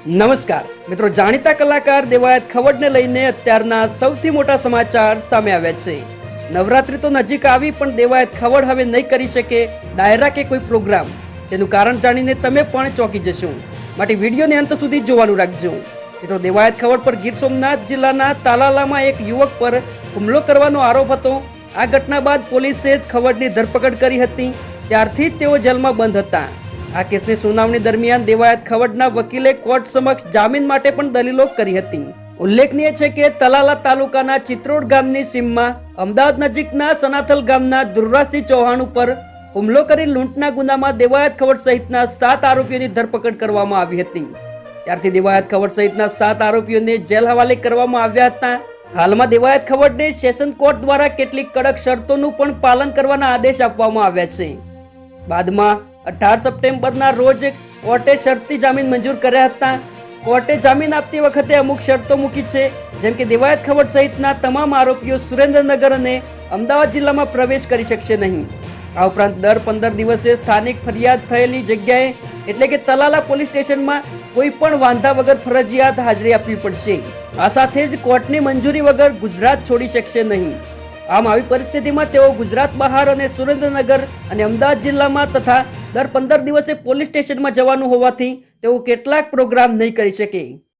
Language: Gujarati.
નમસ્કાર મિત્રો, જાણીતા કલાકાર દેવાયત ખવડને લઈને અત્યારના સૌથી મોટા સમાચાર સામે આવ્યા છે। નવરાત્રી તો નજીક આવી પણ દેવાયત ખવડ હવે નહીં કરી શકે ડાયરા કે કોઈ પ્રોગ્રામ, જેનું કારણ જાણીને તમે પણ ચોંકી જશો, માટે વિડીયોને અંત સુધી જોવાનું રાખજો। મિત્રો, દેવાયત ખવડ પર ગીર સોમનાથ જિલ્લાના તાલાલામાં એક યુવક પર હુમલો કરવાનો આરોપ હતો। આ ઘટના બાદ પોલીસે ખવડની ધરપકડ કરી હતી, ત્યારથી જ તેઓ જેલમાં બંધ હતા। આ કેસની સુનાવણી દરમિયાન દેવાયત ખવડના વકીલે કોર્ટ સમક્ષ જામીન માટે પણ દલીલો કરી હતી। ઉલ્લેખનીય છે કે તલાલા તાલુકાના ચિત્રોડ ગામની સીમમાં અમદાવાદ નજીકના સનાથલ ગામના દુર્રાસિંહ ચૌહાણ ઉપર હુમલો કરી લૂંટના ગુનામાં દેવાયત ખવડ સહિતના 7 આરોપીઓની ધરપકડ કરવામાં આવી હતી। ત્યારથી દેવાયત ખવડ સહિતના 7 આરોપીઓને જેલ હવાલે કરવામાં આવ્યા હતા। હાલમાં દેવાયત ખવડને સેશન કોર્ટ દ્વારા કેટલીક કડક શરતોનું પણ પાલન કરવાના આદેશ આપવામાં આવ્યા છે। બાદમાં 18 સપ્ટેમ્બરના રોજ કોર્ટે શરતી જામીન મંજૂર કર્યા હતા। કોર્ટે જામીન આપતી વખતે અમુક શરતો મૂકી છે, જેમ કે દેવાયત ખવડ સહિતના તમામ આરોપીઓ સુરેન્દ્રનગર અને અમદાવાદ જિલ્લામાં પ્રવેશ કરી શકશે નહીં। આ ઉપરાંત દર 15 દિવસે સ્થાનિક ફરિયાદ થયેલી જગ્યાએ એટલે કે તલાલા પોલીસ સ્ટેશનમાં કોઈ પણ વાંધા વગર ફરજિયાત હાજરી આપવી પડશે। આ સાથે જ કોર્ટની મંજૂરી વગર ગુજરાત છોડી શકશે નહીં। આમ આવી પરિસ્થિતિમાં તેઓ ગુજરાત બહાર અને સુરેન્દ્રનગર અને અમદાવાદ જિલ્લામાં તથા દર 15 દિવસે પોલીસ સ્ટેશનમાં જવાનું હોવાથી તેઓ કેટલાક પ્રોગ્રામ નહીં કરી શકે।